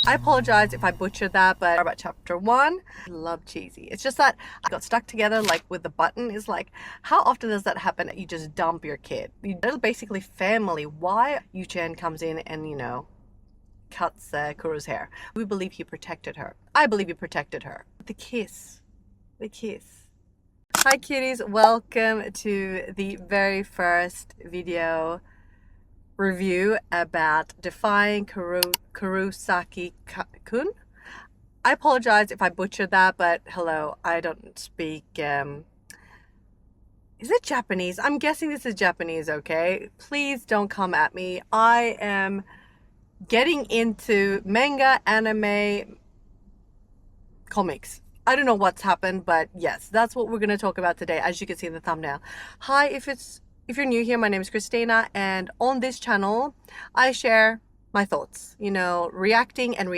I apologize if I butchered that, but about chapter 1, I love cheesy. It's just that I got stuck together like with the button. Is like, how often does that happen? You just dump your kid. They're basically family. Why Yu-chan comes in and, you know, cuts Kuro's hair. We believe he protected her. I believe he protected her. The kiss. The kiss. Hi cuties, welcome to the very first video review about Defying Kurosaki-Kun. I apologize if I butchered that, but hello, I don't speak, is it Japanese? I'm guessing this is Japanese, okay? Please don't come at me. I am getting into manga, anime, comics. I don't know what's happened, but yes, that's what we're going to talk about today, as you can see in the thumbnail. Hi, if you're new here, my name is Kristina, and on this channel, I share my thoughts, you know, reacting and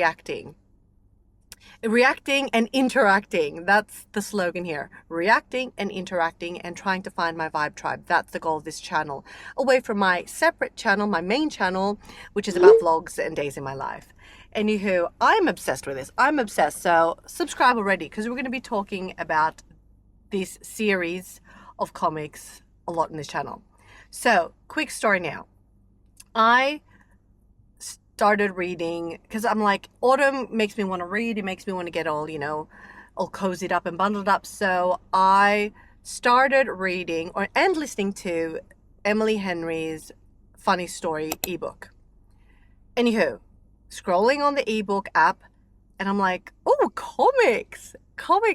interacting. That's the slogan here. Reacting and interacting and trying to find my vibe tribe. That's the goal of this channel. Away from my separate channel, my main channel, which is about vlogs and days in my life. Anywho, I'm obsessed with this. I'm obsessed. So subscribe already, because we're going to be talking about this series of comics a lot in this channel. So quick story now. I started reading because I'm like, autumn makes me want to read. It makes me want to get all, you know, all cozied up and bundled up. So I started reading and listening to Emily Henry's funny story ebook. Anywho, scrolling on the ebook app, and I'm like, oh, comics,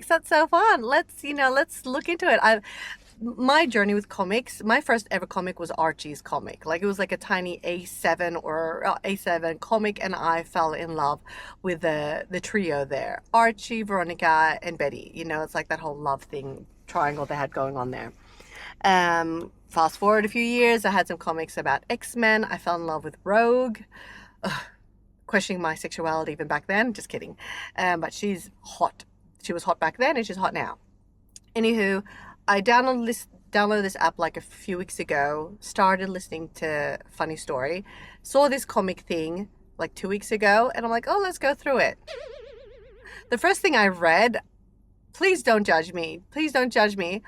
that's so fun. Let's look into it. My journey with comics, my first ever comic was Archie's comic. Like, it was like a tiny A7 comic, and I fell in love with the trio there. Archie, Veronica, and Betty. You know, it's like that whole love thing, triangle they had going on there. Fast forward a few years, I had some comics about X-Men. I fell in love with Rogue. Ugh, questioning my sexuality even back then. Just kidding. But she's hot. She was hot back then, and she's hot now. Anywho, I downloaded this app like a few weeks ago, started listening to Funny Story, saw this comic thing like 2 weeks ago, and I'm like, oh, let's go through it. The first thing I read, please don't judge me. Please don't judge me.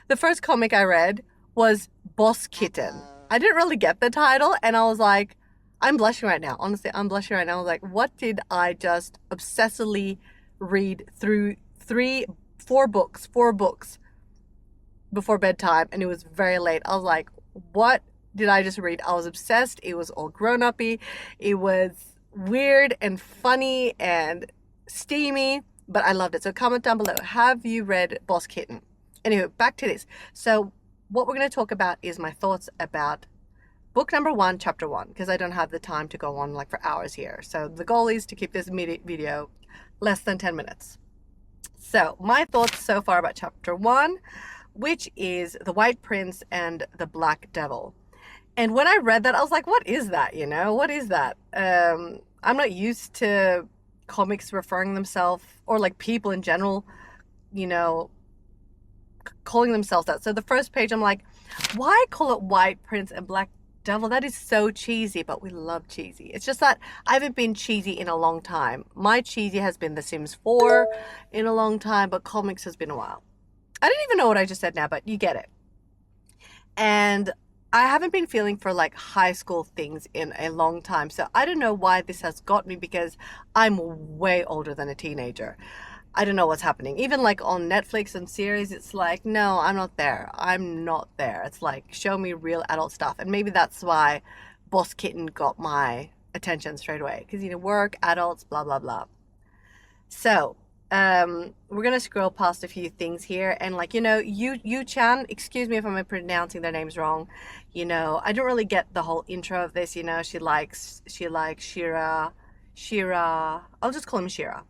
The first comic I read was Boss Kitten. I didn't really get the title, and I was like, I'm blushing right now. Honestly, I'm blushing right now. I was like, what did I just obsessively read through? Four books before bedtime, and it was very late. I was like, what did I just read? I was obsessed. It was all grown-uppy. It was weird and funny and steamy, but I loved it. So comment down below, have you read Boss Kitten? Anyway, back to this. So what we're going to talk about is my thoughts about book number 1, chapter 1, because I don't have the time to go on like for hours here. So the goal is to keep this video less than 10 minutes. So my thoughts so far about chapter 1, which is the White Prince and the Black Devil. And when I read that, I was like, what is that? You know, what is that? I'm not used to comics referring themselves, or like people in general, you know, calling themselves that. So the first page, I'm like, why call it White Prince and Black Devil? That is so cheesy, but we love cheesy. It's just that I haven't been cheesy in a long time. My cheesy has been The Sims 4 in a long time, but comics has been a while. I didn't even know what I just said now, but you get it. And I haven't been feeling for like high school things in a long time. So I don't know why this has got me, because I'm way older than a teenager. I don't know what's happening. Even like on Netflix and series, it's like, no, I'm not there. I'm not there. It's like, show me real adult stuff. And maybe that's why Boss Kitten got my attention straight away. Because, you know, work, adults, blah, blah, blah. So, we're going to scroll past a few things here. And like, you know, Yu-chan, excuse me if I'm pronouncing their names wrong. You know, I don't really get the whole intro of this. You know, she likes Shira. I'll just call him Shira.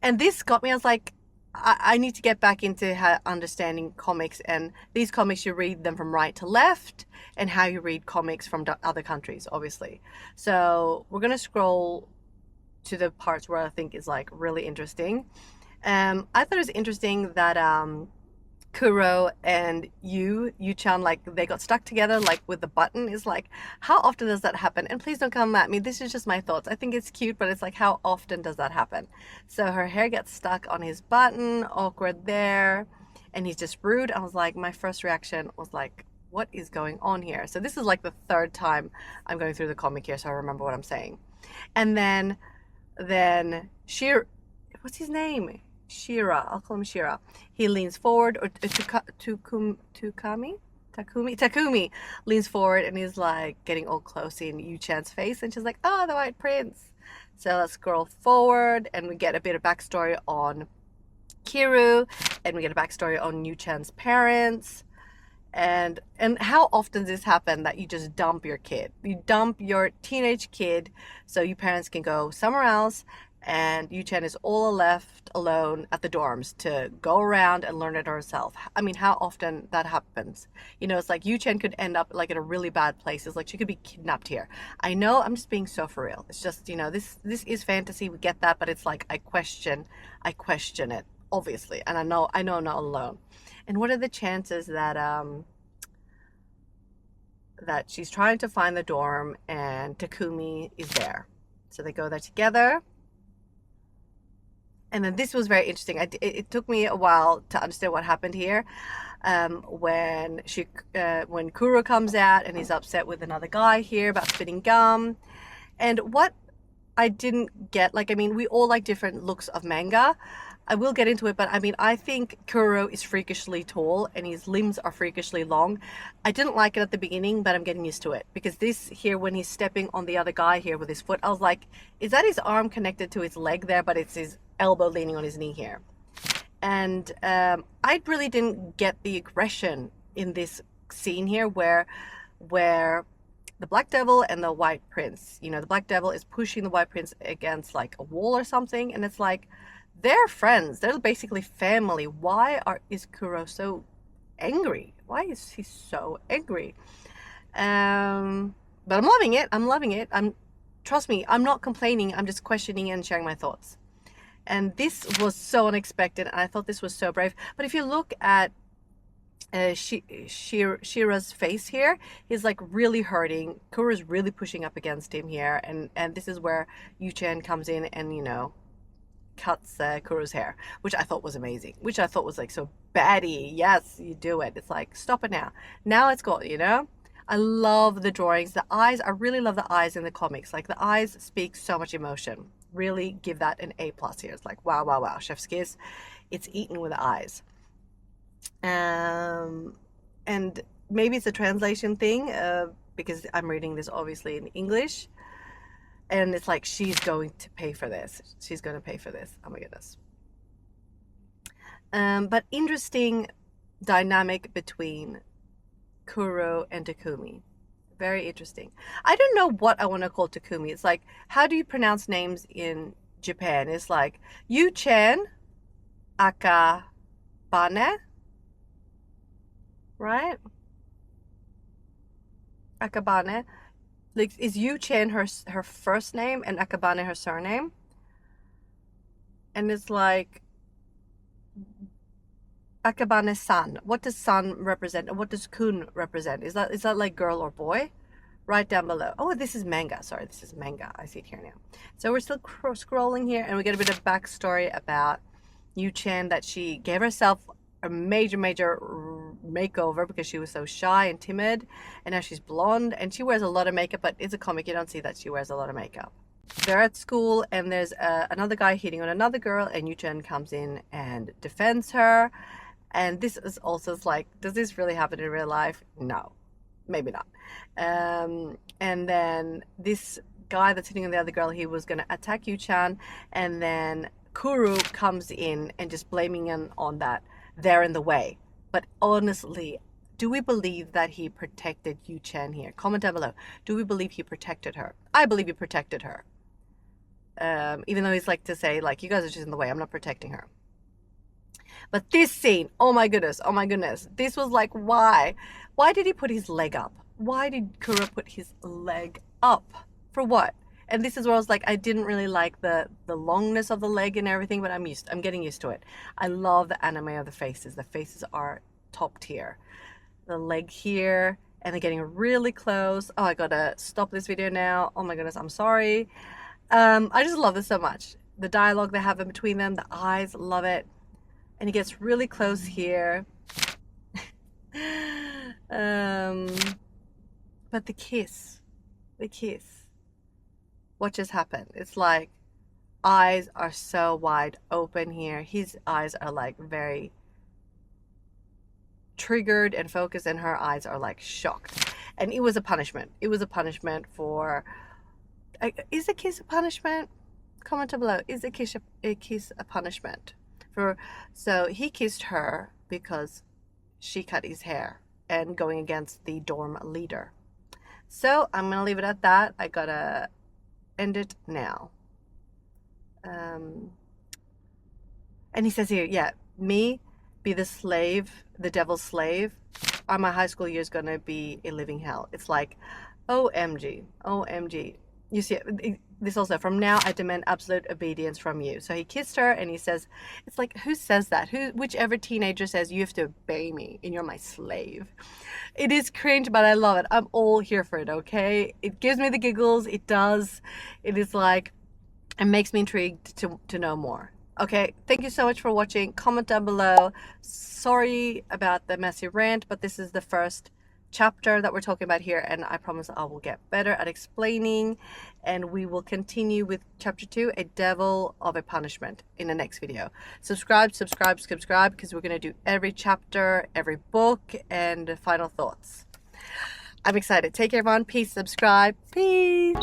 And this got me, I was like, I need to get back into understanding comics, and these comics, you read them from right to left, and how you read comics from other countries, obviously. So we're going to scroll to the parts where I think is like really interesting. I thought it was interesting that Kuro and Yu-chan, like they got stuck together like with the button. Is like, how often does that happen? And please don't come at me, this is just my thoughts. I think it's cute, but it's like, how often does that happen? So her hair gets stuck on his button, awkward there, and he's just rude. I was like, my first reaction was like, what is going on here? So this is like the third time I'm going through the comic here, so I remember what I'm saying. And then what's his name? Shira, I'll call him Shira. He leans forward, or Takumi leans forward and he's like getting all close in Yu-chan's face, and she's like, oh, the White Prince. So let's scroll forward and we get a bit of backstory on Kiru, and we get a backstory on Yu-chan's parents. And how often does this happen, that you just dump your kid? You dump your teenage kid so your parents can go somewhere else, and Yu-chan is all left alone at the dorms to go around and learn it herself. I mean, how often that happens? You know, it's like Yu-chan could end up like in a really bad place. It's like she could be kidnapped here. I know I'm just being so for real. It's just, you know, this is fantasy. We get that, but it's like I question it, obviously, and I know I'm not alone. And what are the chances that that she's trying to find the dorm and Takumi is there? So they go there together. And then this was very interesting. It took me a while to understand what happened here. When Kuro comes out and he's upset with another guy here about spitting gum. And what I didn't get, like, I mean, we all like different looks of manga. I will get into it, but I mean, I think Kuro is freakishly tall and his limbs are freakishly long. I didn't like it at the beginning, but I'm getting used to it, because this here, when he's stepping on the other guy here with his foot, I was like, is that his arm connected to his leg there, but it's his elbow leaning on his knee here? And I really didn't get the aggression in this scene here where the Black Devil and the White Prince, you know, the Black Devil is pushing the White Prince against like a wall or something, and it's like, they're friends, they're basically family. Why is Kuro so angry? Why is he so angry? But I'm loving it. Trust me, I'm not complaining, I'm just questioning and sharing my thoughts. And this was so unexpected, and I thought this was so brave. But if you look at Shira's face here, he's like really hurting. Kuro's really pushing up against him here, and this is where Yu-chan comes in and, you know, cuts Kuro's hair, which I thought was amazing, which I thought was like so baddie. Yes, you do it. It's like, stop it now it's got, you know. I love the drawings, the eyes. I really love the eyes in the comics. Like, the eyes speak so much emotion. Really give that an A+ here. It's like, wow, chef's kiss. It's eaten with the eyes. And maybe it's a translation thing, because I'm reading this obviously in English. And it's like, she's going to pay for this. She's going to pay for this. Oh my goodness. But interesting dynamic between Kuro and Takumi. Very interesting. I don't know what I want to call Takumi. It's like, how do you pronounce names in Japan? It's like Yu-chan, Akabane, right? Akabane. Like, is Yu-chan her first name and Akabane her surname? And it's like Akabane-san. What does san represent? And what does kun represent? Is that like girl or boy? Right down below. Oh, this is manga. Sorry, this is manga. I see it here now. So we're still scrolling here, and we get a bit of backstory about Yu-chan, that she gave herself a major makeover because she was so shy and timid, and now she's blonde and she wears a lot of makeup. But it's a comic, you don't see that she wears a lot of makeup. They're at school, and there's another guy hitting on another girl, and Yu-chan comes in and defends her. And this is also like, does this really happen in real life? No, maybe not. And then this guy that's hitting on the other girl, he was going to attack Yu-chan, and then Kuro comes in and just blaming him on that they're in the way. But honestly, do we believe that he protected Yu-chan here? Comment down below. Do we believe he protected her? I believe he protected her. Even though he's like to say, like, you guys are just in the way, I'm not protecting her. But this scene, oh my goodness, this was like, why did he put his leg up? Why did Kuro put his leg up? For what? And this is where I was like, I didn't really like the longness of the leg and everything, but I'm getting used to it. I love the anime of the faces. The faces are top tier. The leg here, and they're getting really close. Oh, I gotta stop this video now. Oh my goodness, I'm sorry. I just love this so much. The dialogue they have in between them, the eyes, love it. And he gets really close here. But the kiss, what just happened? It's like eyes are so wide open here. His eyes are like very triggered and focused, and her eyes are like shocked. And it was a punishment. It was a punishment for... Is a kiss a punishment? Comment down below. Is a kiss a punishment? So he kissed her because she cut his hair and going against the dorm leader. So I'm gonna leave it at that. I gotta end it now. And he says here, yeah, me be the slave, the devil's slave, or my high school year is gonna be a living hell. It's like, OMG, OMG. You see, this also, from now I demand absolute obedience from you. So he kissed her and he says, it's like, who says that? Whichever teenager says you have to obey me and you're my slave. It is cringe, but I love it. I'm all here for it, okay? It gives me the giggles, it does. It is like, it makes me intrigued to know more. Okay, thank you so much for watching. Comment down below. Sorry about the messy rant, but this is the first chapter that we're talking about here, and I promise I will get better at explaining, and we will continue with chapter 2, a devil of a punishment, in the next video. Subscribe, because we're going to do every chapter, every book, and final thoughts. I'm excited. Take care, everyone. Peace. Subscribe. Peace.